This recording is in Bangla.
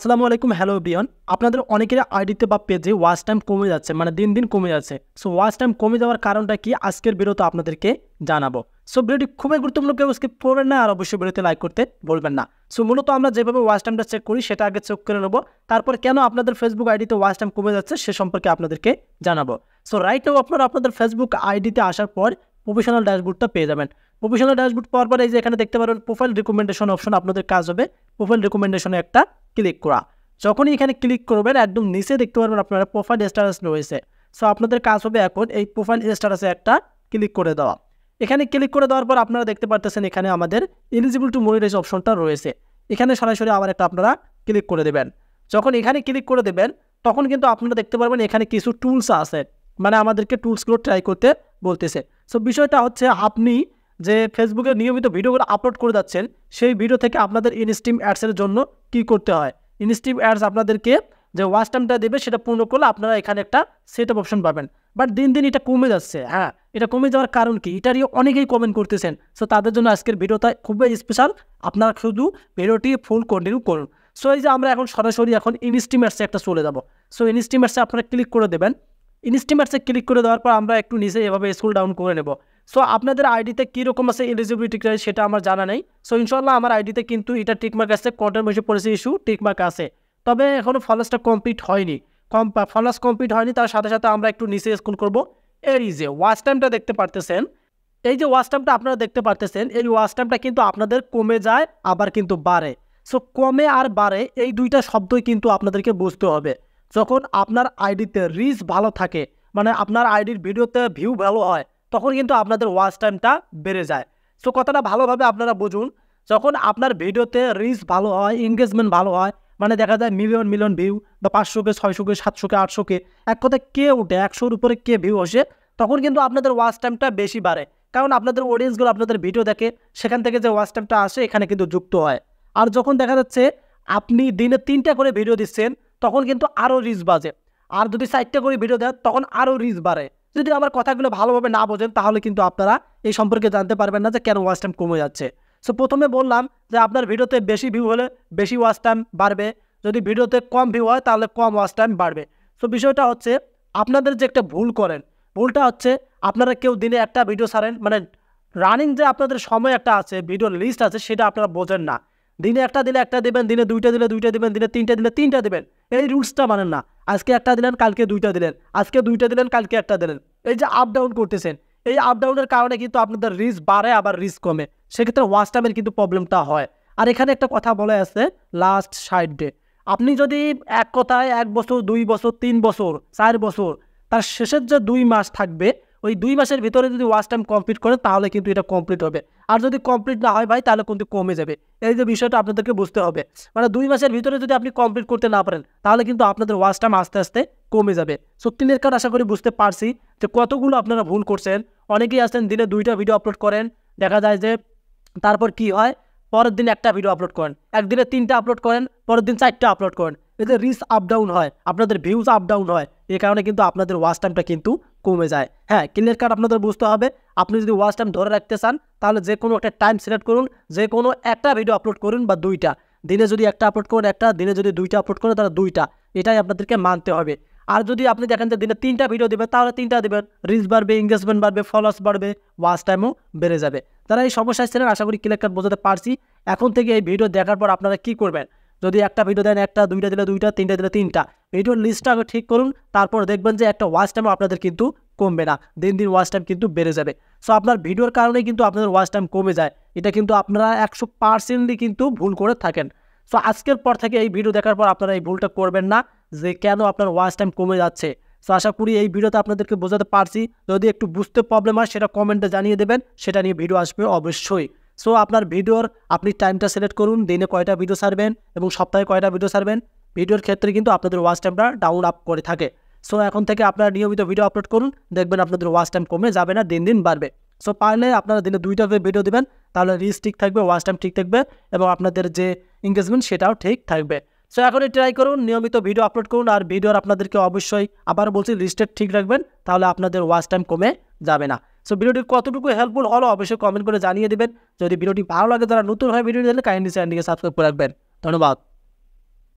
আসসালামু আলাইকুম, হ্যালো এভরিওয়ান। আপনাদের অনেকের আইডিতে বা পেজে ওয়াচ টাইম কমে যাচ্ছে, মানে দিন দিন কমে যাচ্ছে। সো ওয়াচ টাইম কমে যাওয়ার কারণটা কি আজকের ভিডিওতে আপনাদেরকে জানাবো। সো ভিডিওটি খুবই গুরুত্বপূর্ণ, কেউ স্কিপ করবেন না আর অবশ্যই ভিডিওতে লাইক করতে বলবেন না। সো মূলত আমরা যেভাবে ওয়াচ টাইমটা চেক করি সেটা আগে চেক করে নেবো, তারপর কেন আপনাদের ফেসবুক আইডিতে ওয়াচ টাইম কমে যাচ্ছে সে সম্পর্কে আপনাদেরকে জানাবো। সো রাইট নাও আপনারা আপনাদের ফেসবুক আইডিতে আসার পর প্রফেশনাল ড্যাশবোর্ডটা পেয়ে যাবেন। প্রফেশনাল ড্যাশবোর্ড পাওয়ার পর এই যে এখানে দেখতে পারেন প্রোফাইল রিকমেন্ডেশন অপশন, আপনাদের কাজ হবে প্রোফাইল রিকমেন্ডেশনে একটা ক্লিক করা। যখনই এখানে ক্লিক করবেন একদম নিচে দেখতে পারবেন আপনারা প্রোফাইল স্ট্যাটাস রয়েছে। সো আপনাদের কাজ হবে এখন এই প্রোফাইল স্ট্যাটাসে একটা ক্লিক করে দেওয়া। এখানে ক্লিক করে দেওয়ার পর আপনারা দেখতে পারতেছেন এখানে আমাদের এলিজিবল টু মনিটাইজ অপশনটা রয়েছে। এখানে সরাসরি আবার একটা আপনারা ক্লিক করে দেবেন। যখন এখানে ক্লিক করে দেবেন তখন কিন্তু আপনারা দেখতে পারবেন এখানে কিছু টুলস আছে, মানে আমাদেরকে টুলসগুলো ট্রাই করতে বলতেছে। সো বিষয়টা হচ্ছে আপনি যে ফেসবুকে নিয়মিত ভিডিওগুলো আপলোড করে যাচ্ছেন সেই ভিডিও থেকে আপনাদের ইনস্ট্রিম অ্যাডসের জন্য কি করতে হয়। ইনস্ট্রিম অ্যাডস আপনাদেরকে যে ওয়াচ টাইমটা দেবে সেটা পূর্ণ করলে আপনারা এখানে একটা সেট আপ অপশন পাবেন। বাট দিন দিন এটা কমে যাচ্ছে। হ্যাঁ, এটা কমে যাওয়ার কারণ কি এটারই অনেকেই কমেন্ট করতেছেন। সো তাদের জন্য আজকের ভিডিওটা খুবই স্পেশাল, আপনারা শুধু ভিডিওটি ফুল কন্টিনিউ করুন। সো এই যে আমরা এখন সরাসরি এখন ইনস্ট্রিম অ্যাডসে একটা চলে যাব। সো ইনস্ট্রিম অ্যাডসে আপনারা ক্লিক করে দেবেন। ইনস্ট্রিম অ্যাডসে ক্লিক করে দেওয়ার পর আমরা একটু নিচে এভাবে স্ক্রল ডাউন করে নেব। সো আপনাদের আইডিতে কীরকম আছে এলিজিবিলিটি ক্রাইটেরিয়া সেটা আমার জানা নেই। সো ইনশাল্লাহ আমার আইডিতে কিন্তু এটা টিকমার্ক আছে, content machine policy issue tick mark আছে, তবে এখনও ফলোসটা কমপ্লিট হয়নি। ফলোস কমপ্লিট হয়নি, তার সাথে সাথে আমরা একটু নিচে স্ক্রল করব। এই যে ওয়াচ টাইমটা দেখতে পারতেছেন, এই যে ওয়াচ টাইমটা আপনারা দেখতে পারতেছেন, এই ওয়াচ টাইমটা কিন্তু আপনাদের কমে যায় আবার কিন্তু বাড়ে। সো কমে আর বাড়ে এই দুইটা শব্দই কিন্তু আপনাদেরকে বুঝতে হবে। যখন আপনার আইডিতে রিচ ভালো থাকে, মানে আপনার আইডির ভিডিওতে ভিউ ভালো হয়, তখন কিন্তু আপনাদের ওয়াচ টাইমটা বেড়ে যায়। সো কথাটা ভালোভাবে আপনারা বুঝুন, যখন আপনার ভিডিওতে রিচ ভালো হয়, এঙ্গেজমেন্ট ভালো হয়, মানে দেখা যায় মিলিয়ন মিলিয়ন ভিউ বা 500কে 600কে 700কে 800কে এক কথায় কে উঠে 100-র উপরে কে ভিউ আসে, তখন কিন্তু আপনাদের ওয়াচ টাইমটা বেশি বাড়ে। কারণ আপনাদের অডিয়েন্সগুলো আপনাদের ভিডিও দেখে, সেখান থেকে যে ওয়াচ টাইমটা আসে এখানে কিন্তু যুক্ত হয়। আর যখন দেখা যাচ্ছে আপনি দিনে 3টা করে ভিডিও দিচ্ছেন তখন কিন্তু আরও রিচ বাজে। আর যদি 4টা করে ভিডিও দেন তখন আরও রিচ বাড়ে। যদি আমার কথাগুলো ভালোভাবে না বোঝেন তাহলে কিন্তু আপনারা এই সম্পর্কে জানতে পারবেন না যে কেন ওয়াচ টাইম কমে যাচ্ছে। সো প্রথমে বললাম যে আপনার ভিডিওতে বেশি ভিউ হলে বেশি ওয়াচ টাইম বাড়বে, যদি ভিডিওতে কম ভিউ হয় তাহলে কম ওয়াচ টাইম বাড়বে। সো বিষয়টা হচ্ছে আপনাদের যে একটা ভুল করেন, ভুলটা হচ্ছে আপনারা কেউ দিনে একটা ভিডিও ছাড়েন, মানে রানিং যে আপনাদের সময় একটা আছে, ভিডিওর লিস্ট আছে, সেটা আপনারা বোঝেন না। দিনে একটা দিলে একটা দেবেন, দিনে 2টা দিলে 2টা দেবেন, দিনে 3টা দিলে 3টা দেবেন, এই রুলসটা মানেন না। আজকে একটা দিলেন কালকে 2টা দিলেন, আজকে 2টা দিলেন কালকে একটা দিলেন, এই যে আপ ডাউন করতেছেন, এই আপ ডাউনের কারণে কিন্তু আপনাদের রিচ বাড়ে আবার রিচ কমে, সেক্ষেত্রে ওয়াচ টাইমের কিন্তু প্রবলেমটা হয়। আর এখানে একটা কথা বলে আছে লাস্ট 60 ডে। আপনি যদি এক কথায় 1 বছর 2 বছর 3 বছর 4 বছর, তার শেষের যে 2 মাস থাকবে ওই 2 মাসের ভিতরে যদি ওয়াচ টাইম কমপ্লিট করেন তাহলে কিন্তু এটা কমপ্লিট হবে। আর যদি কমপ্লিট না হয় ভাই তাহলে কিন্তু কমে যাবে। এই যে বিষয়টা আপনাদেরকে বুঝতে হবে, মানে 2 মাসের ভিতরে যদি আপনি কমপ্লিট করতে না পারেন তাহলে কিন্তু আপনাদের ওয়াচ টাইম আস্তে আস্তে কমে যাবে। সো ক্লিয়ার কাট আশা করি বুঝতে পারছি যে কতগুলো আপনারা ভুল করছেন। অনেকেই আছেন দিনে 2টা ভিডিও আপলোড করেন, দেখা যায় যে তারপর কি হয় পরের দিন একটা ভিডিও আপলোড করেন, একদিনে 3টা আপলোড করেন, পরের দিন 4টা আপলোড করেন, এতে রিচ আপ ডাউন হয়, আপনাদের ভিউজ আপ ডাউন হয়, এই কারণে কিন্তু আপনাদের ওয়াচ টাইমটা কিন্তু কমে যায়। হ্যাঁ, ক্লিয়ার কাট আপনাদের বুঝতে হবে। আপনি যদি ওয়াচ টাইম ধরে রাখতে চান তাহলে যে কোনো একটা টাইম সিলেক্ট করুন, যে কোনো একটা ভিডিও আপলোড করুন বা 2টা, দিনে যদি একটা আপলোড করেন একটা, দিনে যদি 2টা আপলোড করেন তাহলে 2টা, এটাই আপনাদেরকে মানতে হবে। আর যদি আপনি দেখেন যে দিনে 3টা ভিডিও দেবেন তাহলে 3টা দেবেন, রিচ বাড়বে, এঙ্গেজমেন্ট বাড়বে, ফলোয়ার্স বাড়বে, ওয়াচ টাইমও বেড়ে যাবে। যারা এই সমস্যায় ছিলেন আশা করি ক্লিয়ার কাট বোঝাতে পারছি। এখন থেকে এই ভিডিও দেখার পর আপনারা কি করবেন, যদি একটা ভিডিও দেন একটা, 2টা দিলে 2টা, 3টা দিলে 3টা, ভিডিওর লিস্টটা আগে ঠিক করুন, তারপর দেখবেন যে একটা ওয়াচ টাইমও আপনাদের কিন্তু কমবে না, দিন দিন ওয়াচ টাইম কিন্তু বেড়ে যাবে। সো আপনার ভিডিওর কারণেই কিন্তু আপনাদের ওয়াচ টাইম কমে যায়, এটা কিন্তু আপনারা 100% কিন্তু ভুল করে থাকেন। সো আজকের পর থেকে এই ভিডিও দেখার পর আপনারা এই ভুলটা করবেন না যে কেন আপনার ওয়াচ টাইম কমে যাচ্ছে। সো আশা করি এই ভিডিওতে আপনাদেরকে বোঝাতে পারছি। যদি একটু বুঝতে প্রবলেম হয় সেটা কমেন্টে জানিয়ে দেবেন, সেটা নিয়ে ভিডিও আসবে অবশ্যই। সো আপনার ভিডিওর আপনি টাইমটা সিলেক্ট করুন, দিনে কয়টা ভিডিও ছাড়বেন এবং সপ্তাহে কয়টা ভিডিও ছাড়বেন, ভিডিওর ক্ষেত্রে কিন্তু আপনাদের ওয়াচ টাইমটা ডাউন আপ করে থাকে। সো এখন থেকে আপনারা নিয়মিত ভিডিও আপলোড করুন, দেখবেন আপনাদের ওয়াচ টাইম কমে যাবে না, দিন দিন বাড়বে। সো পারলে আপনারা দিনে 2টা ভিডিও দেবেন, তাহলে রিচ ঠিক থাকবে, ওয়াচ টাইম ঠিক থাকবে এবং আপনাদের যে এঙ্গেজমেন্ট সেটাও ঠিক থাকবে। সো এখনই ট্রাই করুন, নিয়মিত ভিডিও আপলোড করুন, আর ভিডিওর আপনাদেরকে অবশ্যই আবার বলছি লিস্টেড ঠিক রাখবেন, তাহলে আপনাদের ওয়াচ টাইম কমে যাবে না। সো ভিডিওটি কতটুকু হেল্পফুল হলো অবশ্যই কমেন্ট করে জানিয়ে দেবেন। যদি ভিডিওটি ভালো লাগে, যারা নতুন হয় ভিডিও দেখলে কাইন্ডলি চ্যানেলটিকে সাবস্ক্রাইব করে রাখবেন। ধন্যবাদ।